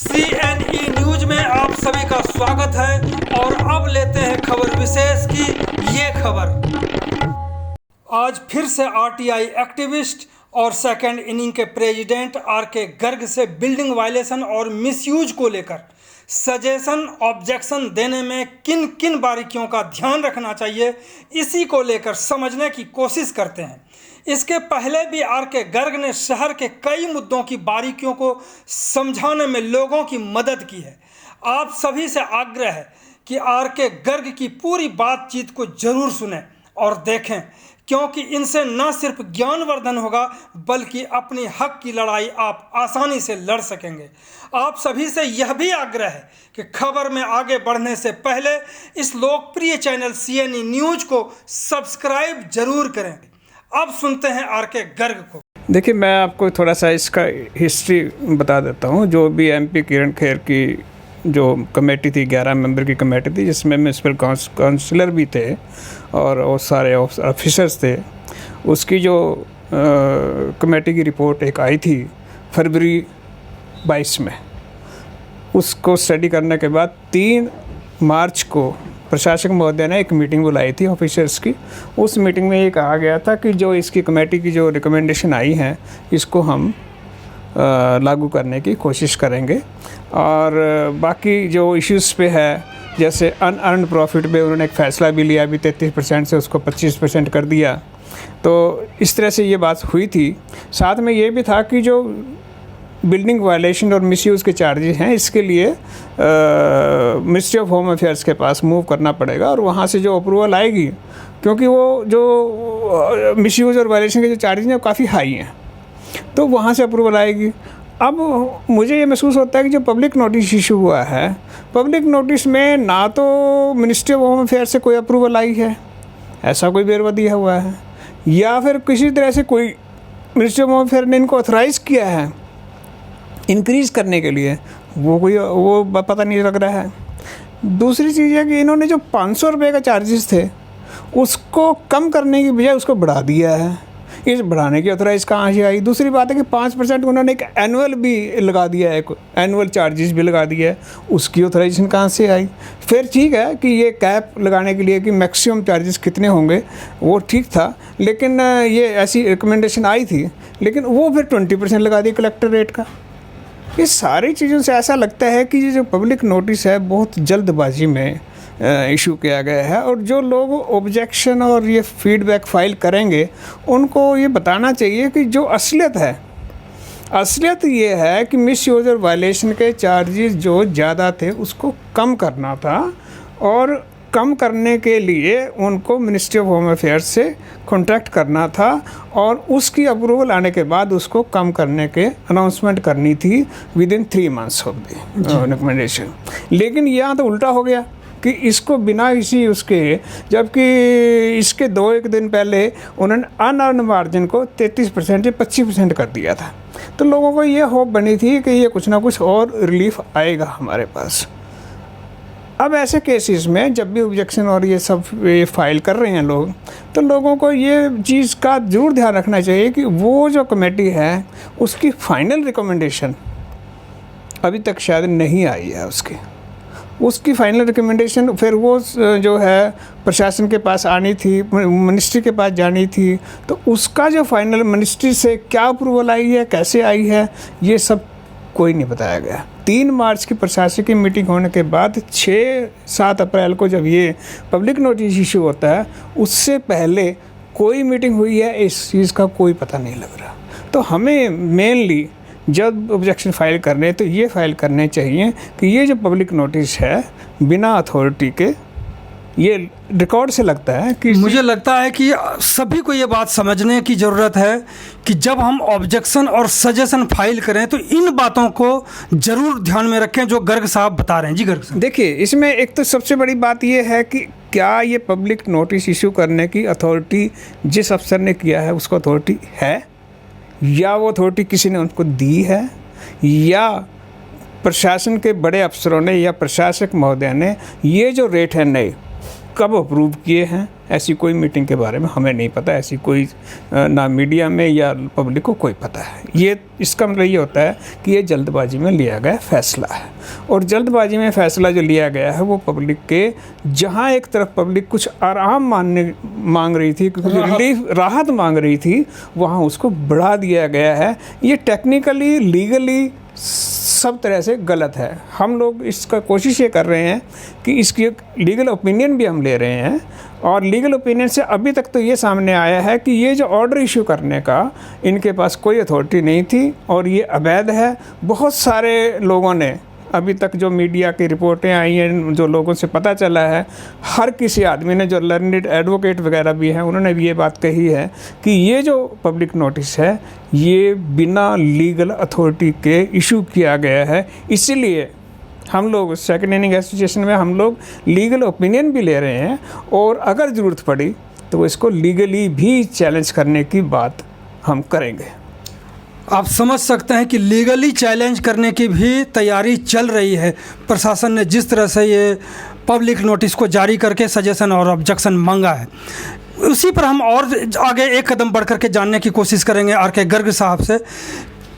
CNE news में आप सभी का स्वागत है और अब लेते हैं खबर विशेष की ये खबर। आज फिर से RTI एक्टिविस्ट और सेकंड इनिंग के प्रेसिडेंट RK गर्ग से बिल्डिंग वायलेशन और मिसयूज को लेकर सजेशन ऑब्जेक्शन देने में किन किन बारीकियों का ध्यान रखना चाहिए, इसी को लेकर समझने की कोशिश करते हैं। इसके पहले भी RK गर्ग ने शहर के कई मुद्दों की बारीकियों को समझाने में लोगों की मदद की है। आप सभी से आग्रह है कि RK गर्ग की पूरी बातचीत को जरूर सुनें और देखें, क्योंकि इनसे न सिर्फ ज्ञानवर्धन होगा बल्कि अपनी हक की लड़ाई आप आसानी से लड़ सकेंगे। आप सभी से यह भी आग्रह है कि खबर में आगे बढ़ने से पहले इस लोकप्रिय चैनल CNE न्यूज को सब्सक्राइब जरूर करें। अब सुनते हैं RK गर्ग को। देखिए, मैं आपको थोड़ा सा इसका हिस्ट्री बता देता हूँ। जो भी MP किरण खेर की जो कमेटी थी, 11 मेंबर की कमेटी थी, जिसमें म्यूनसिपल काउंसलर भी थे और सारे ऑफिसर्स थे। उसकी जो कमेटी की रिपोर्ट एक आई थी फरवरी 22 में, उसको स्टडी करने के बाद 3 मार्च को प्रशासक महोदय ने एक मीटिंग बुलाई थी ऑफिसर्स की। उस मीटिंग में ये कहा गया था कि जो इसकी कमेटी की जो रिकमेंडेशन आई हैं, इसको हम लागू करने की कोशिश करेंगे। और बाकी जो इश्यूज़ पे है, जैसे अनअर्न्ड प्रॉफिट पे उन्होंने एक फ़ैसला भी लिया, अभी 33% से उसको 25% कर दिया। तो इस तरह से ये बात हुई थी। साथ में ये भी था कि जो बिल्डिंग वायलेशन और मिसयूज़ के चार्जेस हैं, इसके लिए मिनिस्ट्री ऑफ होम अफेयर्स के पास मूव करना पड़ेगा और वहाँ से जो अप्रूवल आएगी, क्योंकि वो जो मिसयूज़ और वायलेशन के जो चार्जेस हैं वो काफ़ी हाई हैं, तो वहाँ से अप्रूवल आएगी। अब मुझे ये महसूस होता है कि जो पब्लिक नोटिस इशू हुआ है, पब्लिक नोटिस में ना तो मिनिस्ट्री ऑफ होम अफेयर्स से कोई अप्रूवल आई है, ऐसा कोई वेरवा दिया हुआ है, या फिर किसी तरह से कोई मिनिस्ट्री ऑफ होम अफेयर ने इनको ऑथराइज़ किया है इंक्रीज़ करने के लिए, वो पता नहीं लग रहा है। दूसरी चीज़ है कि इन्होंने जो 500 रुपये का चार्जेस थे उसको कम करने की बजाय उसको बढ़ा दिया है। इस बढ़ाने की ऑथराइज़ कहाँ से आई? दूसरी बात है कि 5% उन्होंने एक एनुअल भी लगा दिया है, एनुअल चार्जेस भी लगा दिया है, उसकी ऑथराइजेशन कहाँ से आई? फिर ठीक है कि ये कैप लगाने के लिए कि मैक्सिमम चार्जेस कितने होंगे, वो ठीक था, लेकिन ये ऐसी रिकमेंडेशन आई थी, लेकिन वो फिर 20% लगा दिया कलेक्टर रेट का। ये सारी चीज़ों से ऐसा लगता है कि ये जो पब्लिक नोटिस है बहुत जल्दबाजी में इशू किया गया है, और जो लोग ऑब्जेक्शन और ये फीडबैक फाइल करेंगे उनको ये बताना चाहिए कि जो असलियत ये है कि मिसयूज और वायलेशन के चार्जेस जो ज़्यादा थे उसको कम करना था, और कम करने के लिए उनको मिनिस्ट्री ऑफ होम अफेयर्स से कॉन्टैक्ट करना था और उसकी अप्रूवल आने के बाद उसको कम करने के अनाउंसमेंट करनी थी within 3 months of the recommendation. लेकिन यहाँ तो उल्टा हो गया कि इसको बिना इसी उसके, जबकि इसके 2-1 दिन पहले उन्होंने अनअर्न्ड मार्जिन को 33% या 25% कर दिया था। तो लोगों को ये होप बनी थी कि ये कुछ ना कुछ और रिलीफ आएगा हमारे पास। अब ऐसे केसेस में जब भी ऑब्जेक्शन और ये सब फाइल कर रहे हैं लोग, तो लोगों को ये चीज़ का ज़रूर ध्यान रखना चाहिए कि वो जो कमेटी है उसकी फ़ाइनल रिकमेंडेशन अभी तक शायद नहीं आई है। उसकी फ़ाइनल रिकमेंडेशन फिर वो जो है प्रशासन के पास आनी थी, मिनिस्ट्री के पास जानी थी, तो उसका जो फाइनल मिनिस्ट्री से क्या अप्रूवल आई है, कैसे आई है, ये सब कोई नहीं बताया गया। 3 मार्च की प्रशासकीय मीटिंग होने के बाद 6-7 अप्रैल को जब ये पब्लिक नोटिस इशू होता है, उससे पहले कोई मीटिंग हुई है इस चीज़ का कोई पता नहीं लग रहा। तो हमें मेनली जब ऑब्जेक्शन फाइल करने तो ये फाइल करने चाहिए कि ये जो पब्लिक नोटिस है बिना अथॉरिटी के, ये रिकॉर्ड से लगता है कि मुझे लगता है कि सभी को ये बात समझने की ज़रूरत है कि जब हम ऑब्जेक्शन और सजेशन फाइल करें तो इन बातों को ज़रूर ध्यान में रखें जो गर्ग साहब बता रहे हैं। जी गर्ग साहब, देखिए, इसमें एक तो सबसे बड़ी बात ये है कि क्या ये पब्लिक नोटिस इशू करने की अथॉरिटी जिस अफसर ने किया है उसको अथॉरिटी है, या वो अथॉरिटी किसी ने उनको दी है, या प्रशासन के बड़े अफसरों ने या प्रशासक महोदय ने ये जो रेट है नए कब अप्रूव किए हैं, ऐसी कोई मीटिंग के बारे में हमें नहीं पता, ऐसी कोई ना मीडिया में या पब्लिक को कोई पता है। ये इसका मतलब ये होता है कि ये जल्दबाजी में लिया गया फैसला है, और जल्दबाजी में फ़ैसला जो लिया गया है वो पब्लिक के, जहाँ एक तरफ पब्लिक कुछ आराम मांग रही थी, कुछ रिलीफ राहत मांग रही थी, वहाँ उसको बढ़ा दिया गया है। ये टेक्निकली लीगली सब तरह से गलत है। हम लोग इसका कोशिश ये कर रहे हैं कि इसकी एक लीगल ओपिनियन भी हम ले रहे हैं, और लीगल ओपिनियन से अभी तक तो ये सामने आया है कि ये जो ऑर्डर इशू करने का इनके पास कोई अथॉरिटी नहीं थी और ये अवैध है। बहुत सारे लोगों ने, अभी तक जो मीडिया की रिपोर्टें आई हैं, जो लोगों से पता चला है, हर किसी आदमी ने, जो लर्नड एडवोकेट वगैरह भी हैं, उन्होंने भी ये बात कही है कि ये जो पब्लिक नोटिस है ये बिना लीगल अथॉरिटी के इशू किया गया है। इसीलिए हम लोग सेकेंड इनिंग एसोसिएशन में हम लोग लीगल ओपिनियन भी ले रहे हैं, और अगर ज़रूरत पड़ी तो इसको लीगली भी चैलेंज करने की बात हम करेंगे। आप समझ सकते हैं कि लीगली चैलेंज करने की भी तैयारी चल रही है। प्रशासन ने जिस तरह से ये पब्लिक नोटिस को जारी करके सजेशन और ऑब्जेक्शन मांगा है, उसी पर हम और आगे एक कदम बढ़ कर के जानने की कोशिश करेंगे आर.के. गर्ग साहब से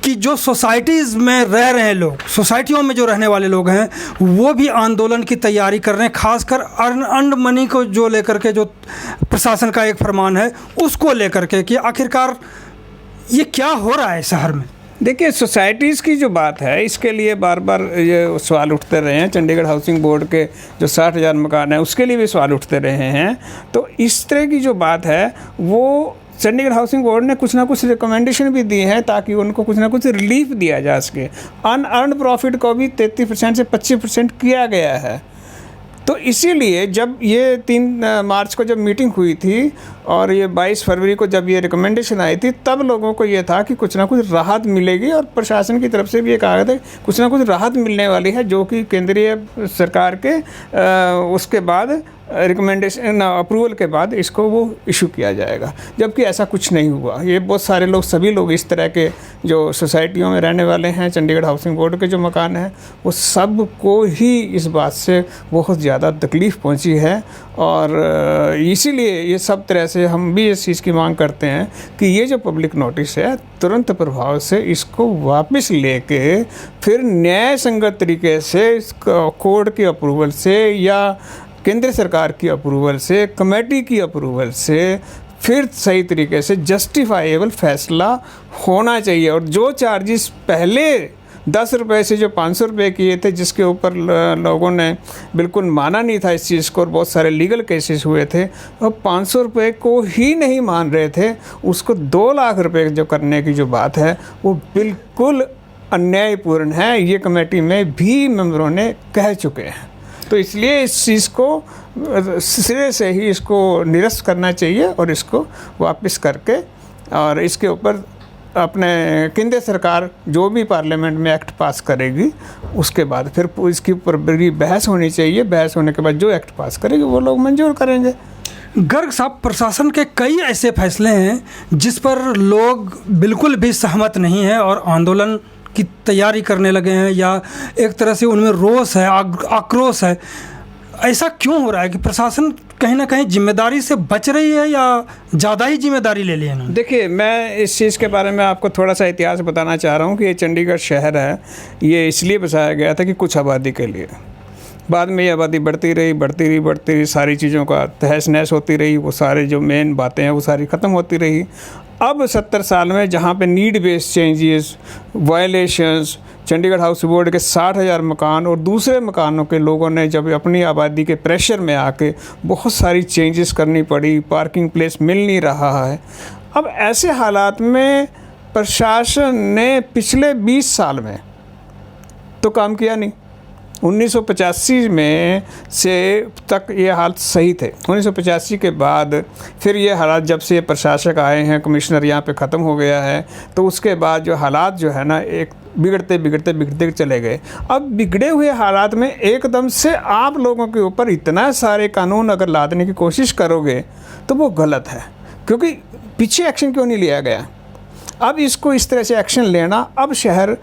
कि जो सोसाइटीज़ में रह रहे हैं लोग, सोसाइटियों में जो रहने वाले लोग हैं, वो भी आंदोलन की तैयारी कर रहे हैं, खासकर अर्न मनी को जो लेकर के, जो प्रशासन का एक फरमान है उसको लेकर के, कि आखिरकार ये क्या हो रहा है शहर में। देखिए, सोसाइटीज़ की जो बात है, इसके लिए बार बार ये सवाल उठते रहे हैं। चंडीगढ़ हाउसिंग बोर्ड के जो 60,000 मकान हैं उसके लिए भी सवाल उठते रहे हैं। तो इस तरह की जो बात है वो चंडीगढ़ हाउसिंग बोर्ड ने कुछ ना कुछ रिकमेंडेशन भी दी है ताकि उनको कुछ ना कुछ रिलीफ दिया जा सके। अनअर्न्ड प्रॉफिट को भी 33% से 25% किया गया है। तो इसीलिए जब ये 3 मार्च को जब मीटिंग हुई थी और ये 22 फरवरी को जब ये रिकमेंडेशन आई थी, तब लोगों को ये था कि कुछ ना कुछ राहत मिलेगी, और प्रशासन की तरफ से भी ये कहा गया था कुछ ना कुछ राहत मिलने वाली है, जो कि केंद्रीय सरकार के उसके बाद रिकमेंडेशन अप्रूवल के बाद इसको वो इशू किया जाएगा। जबकि ऐसा कुछ नहीं हुआ। ये बहुत सारे लोग, सभी लोग इस तरह के जो सोसाइटियों में रहने वाले हैं, चंडीगढ़ हाउसिंग बोर्ड के जो मकान हैं, वो सब को ही इस बात से बहुत ज़्यादा तकलीफ़ पहुंची है। और इसीलिए ये सब तरह से हम भी इस चीज़ की मांग करते हैं कि ये जो पब्लिक नोटिस है तुरंत प्रभाव से इसको वापस लेके फिर न्याय संगत तरीके से कोर्ट की अप्रूवल से या केंद्र सरकार की अप्रूवल से, कमेटी की अप्रूवल से फिर सही तरीके से जस्टिफाइएबल फैसला होना चाहिए। और जो चार्जेस पहले 10 रुपये से जो 500 रुपये किए थे, जिसके ऊपर लोगों ने बिल्कुल माना नहीं था इस चीज़ को, और बहुत सारे लीगल केसेस हुए थे, और 500 रुपये को ही नहीं मान रहे थे, उसको 2 लाख रुपये जो करने की जो बात है वो बिल्कुल अन्यायपूर्ण है। ये कमेटी में भी मेंबरों ने कह चुके हैं। तो इसलिए इस चीज़ को सिरे से ही इसको निरस्त करना चाहिए, और इसको वापस करके और इसके ऊपर अपने केंद्र सरकार जो भी पार्लियामेंट में एक्ट पास करेगी उसके बाद फिर इसके ऊपर बड़ी बहस होनी चाहिए। बहस होने के बाद जो एक्ट पास करेगी वो लोग मंजूर करेंगे। गर्ग साहब, प्रशासन के कई ऐसे फैसले हैं जिस पर लोग बिल्कुल भी सहमत नहीं हैं और आंदोलन की तैयारी करने लगे हैं, या एक तरह से उनमें रोष है, आक्रोश है। ऐसा क्यों हो रहा है कि प्रशासन कहीं ना कहीं जिम्मेदारी से बच रही है या ज़्यादा ही जिम्मेदारी ले ली है ना? देखिए, मैं इस चीज़ के बारे में आपको थोड़ा सा इतिहास बताना चाह रहा हूँ कि ये चंडीगढ़ शहर है, ये इसलिए बसाया गया था कि कुछ आबादी के लिए। बाद में ये आबादी बढ़ती रही, सारी चीज़ों का तहस नहस होती रही, वो सारे जो मेन बातें हैं वो सारी ख़त्म होती रही। अब 70 साल में जहाँ पे need based changes, violations, Chandigarh house board के 60,000 मकान और दूसरे मकानों के लोगों ने जब अपनी आबादी के प्रेशर में आके बहुत सारी चेंजेस करनी पड़ी, पार्किंग प्लेस मिल नहीं रहा है। अब ऐसे हालात में प्रशासन ने पिछले 20 साल में तो काम किया नहीं। 1985 में से तक ये हालत सही थे। 1985 के बाद फिर ये हालात, जब से प्रशासक आए हैं, कमिश्नर यहाँ पे ख़त्म हो गया है, तो उसके बाद जो हालात जो है ना, एक बिगड़ते चले गए। अब बिगड़े हुए हालात में एकदम से आप लोगों के ऊपर इतना सारे कानून अगर लादने की कोशिश करोगे तो वो गलत है, क्योंकि पीछे एक्शन क्यों नहीं लिया गया। अब इसको इस तरह से एक्शन लेना, अब शहर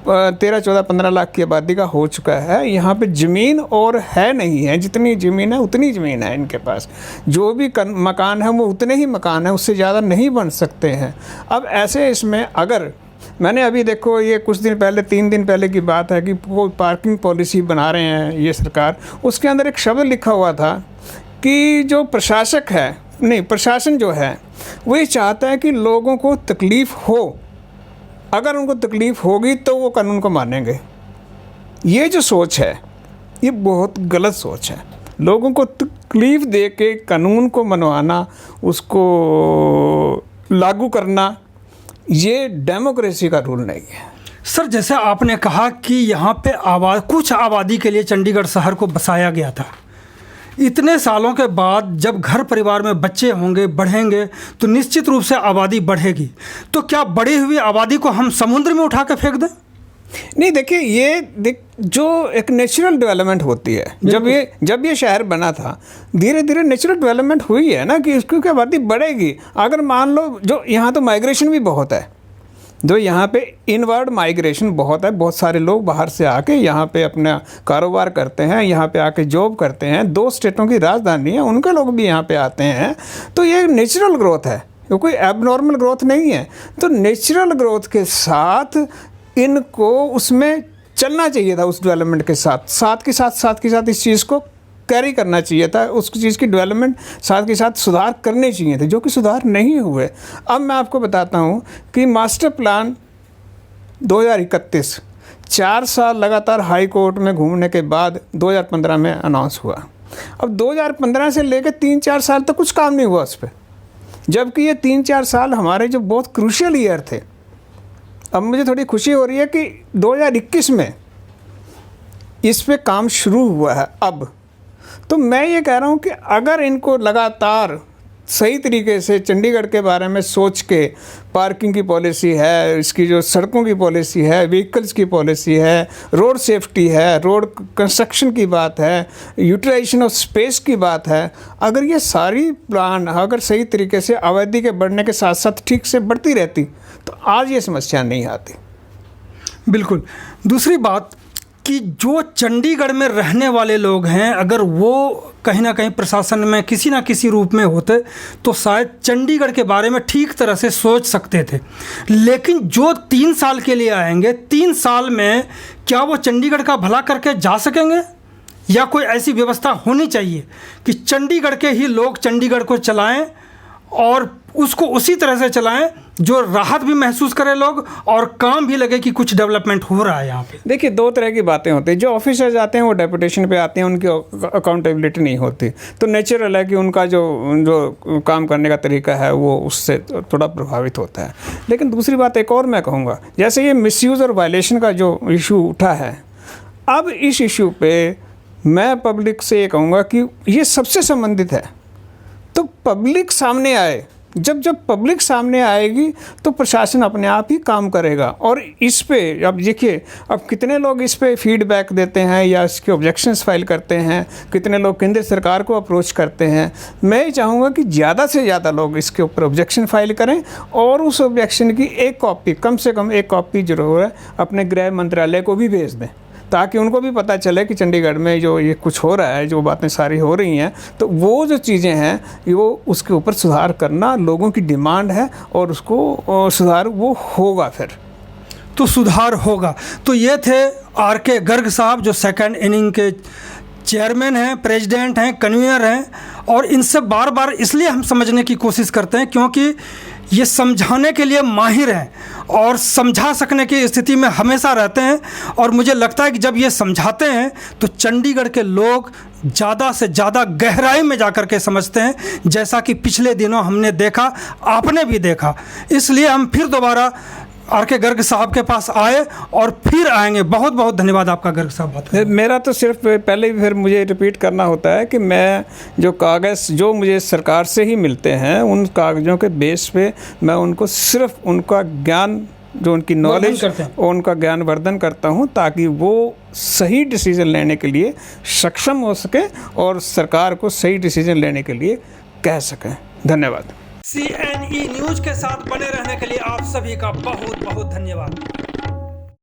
13-14-15 लाख की आबादी का हो चुका है। यहाँ पे ज़मीन और है नहीं है, जितनी ज़मीन है उतनी ज़मीन है इनके पास। जो भी मकान है वो उतने ही मकान है, उससे ज़्यादा नहीं बन सकते हैं। अब ऐसे इसमें अगर मैंने अभी देखो ये कुछ दिन पहले 3 दिन पहले की बात है कि वो पार्किंग पॉलिसी बना रहे हैं ये सरकार, उसके अंदर एक शब्द लिखा हुआ था कि जो प्रशासन जो है वो ये चाहता है कि लोगों को तकलीफ़ हो, अगर उनको तकलीफ़ होगी तो वो कानून को मानेंगे। ये जो सोच है ये बहुत गलत सोच है। लोगों को तकलीफ़ दे के कानून को मनवाना, उसको लागू करना, ये डेमोक्रेसी का रूल नहीं है। सर, जैसे आपने कहा कि यहाँ पे कुछ आबादी के लिए चंडीगढ़ शहर को बसाया गया था। इतने सालों के बाद जब घर परिवार में बच्चे होंगे, बढ़ेंगे, तो निश्चित रूप से आबादी बढ़ेगी। तो क्या बढ़ी हुई आबादी को हम समुद्र में उठा के फेंक दें? नहीं, देखिए जो एक नेचुरल डेवलपमेंट होती है, जब ये शहर बना था धीरे धीरे नेचुरल डेवलपमेंट हुई है ना, कि इसकी आबादी बढ़ेगी। अगर मान लो जो यहाँ तो माइग्रेशन भी बहुत है, जो यहाँ पे इनवर्ड माइग्रेशन बहुत है, बहुत सारे लोग बाहर से आके यहाँ पे अपना कारोबार करते हैं, यहाँ पे आके जॉब करते हैं। 2 स्टेटों की राजधानी है, उनके लोग भी यहाँ पे आते हैं। तो ये नेचुरल ग्रोथ है, ये कोई एबनॉर्मल ग्रोथ नहीं है। तो नेचुरल ग्रोथ के साथ इनको उसमें चलना चाहिए था, उस डेवलपमेंट के साथ के साथ इस चीज़ को कैरी करना चाहिए था। उस चीज़ की डेवलपमेंट साथ के साथ सुधार करने चाहिए थे, जो कि सुधार नहीं हुए। अब मैं आपको बताता हूँ कि मास्टर प्लान 2031 4 साल लगातार हाई कोर्ट में घूमने के बाद 2015 में अनाउंस हुआ। अब 2015 से लेकर 3-4 साल तक कुछ काम नहीं हुआ उस पर, जबकि ये 3-4 साल हमारे जो बहुत क्रूशियल ईयर थे। अब मुझे थोड़ी खुशी हो रही है कि 2021 में इस पे काम शुरू हुआ है। अब तो मैं ये कह रहा हूँ कि अगर इनको लगातार सही तरीके से चंडीगढ़ के बारे में सोच के, पार्किंग की पॉलिसी है, इसकी जो सड़कों की पॉलिसी है, व्हीकल्स की पॉलिसी है, रोड सेफ्टी है, रोड कंस्ट्रक्शन की बात है, यूटिलाइजेशन ऑफ स्पेस की बात है, अगर ये सारी प्लान अगर सही तरीके से आबादी के बढ़ने के साथ साथ ठीक से बढ़ती रहती तो आज ये समस्या नहीं आती। बिल्कुल। दूसरी बात कि जो चंडीगढ़ में रहने वाले लोग हैं, अगर वो कहीं ना कहीं प्रशासन में किसी ना किसी रूप में होते तो शायद चंडीगढ़ के बारे में ठीक तरह से सोच सकते थे। लेकिन जो 3 साल के लिए आएंगे, 3 साल में क्या वो चंडीगढ़ का भला करके जा सकेंगे? या कोई ऐसी व्यवस्था होनी चाहिए कि चंडीगढ़ के ही लोग चंडीगढ़ को चलाएं और उसको उसी तरह से चलाएं जो राहत भी महसूस करें लोग और काम भी लगे कि कुछ डेवलपमेंट हो रहा है यहाँ पे। देखिए 2 तरह की बातें होती हैं। जो ऑफिसर्स आते हैं वो डेपुटेशन पे आते हैं, उनकी अकाउंटेबिलिटी नहीं होती, तो नेचुरल है कि उनका जो काम करने का तरीका है वो उससे थोड़ा प्रभावित होता है। लेकिन दूसरी बात एक और मैं कहूँगा, जैसे ये मिसयूज़ और वायलेशन का जो इशू उठा है, अब इस इशू पे मैं पब्लिक से ये कहूँगा कि ये सबसे संबंधित है। तो पब्लिक सामने आए, जब पब्लिक सामने आएगी तो प्रशासन अपने आप ही काम करेगा। और इस पे अब देखिए, अब कितने लोग इस पे फीडबैक देते हैं या इसके ऑब्जेक्शंस फाइल करते हैं, कितने लोग केंद्र सरकार को अप्रोच करते हैं। मैं चाहूँगा कि ज़्यादा से ज़्यादा लोग इसके ऊपर ऑब्जेक्शन फाइल करें और उस ऑब्जेक्शन की एक कॉपी, कम से कम एक कॉपी जरूर है, अपने गृह मंत्रालय को भी भेज दें, ताकि उनको भी पता चले कि चंडीगढ़ में जो ये कुछ हो रहा है, जो बातें सारी हो रही हैं, तो वो जो चीज़ें हैं वो उसके ऊपर सुधार करना लोगों की डिमांड है और उसको सुधार वो होगा, फिर तो सुधार होगा। तो ये थे आर.के. गर्ग साहब, जो सेकंड इनिंग के चेयरमैन हैं, प्रेसिडेंट हैं, कन्वीनर हैं। और इनसे बार बार इसलिए हम समझने की कोशिश करते हैं क्योंकि ये समझाने के लिए माहिर हैं और समझा सकने की स्थिति में हमेशा रहते हैं। और मुझे लगता है कि जब ये समझाते हैं तो चंडीगढ़ के लोग ज़्यादा से ज़्यादा गहराई में जाकर के समझते हैं, जैसा कि पिछले दिनों हमने देखा, आपने भी देखा। इसलिए हम फिर दोबारा आर.के. गर्ग साहब के पास आए और फिर आएंगे। बहुत बहुत धन्यवाद आपका गर्ग साहब। मेरा तो सिर्फ पहले भी फिर मुझे रिपीट करना होता है कि मैं जो कागज़ जो मुझे सरकार से ही मिलते हैं, उन कागज़ों के बेस पे मैं उनको सिर्फ उनका ज्ञान, जो उनकी नॉलेज, उनका ज्ञानवर्धन करता हूं, ताकि वो सही डिसीजन लेने के लिए सक्षम हो सके और सरकार को सही डिसीजन लेने के लिए कह सकें। धन्यवाद। CNE न्यूज़ के साथ बने रहने के लिए आप सभी का बहुत बहुत धन्यवाद।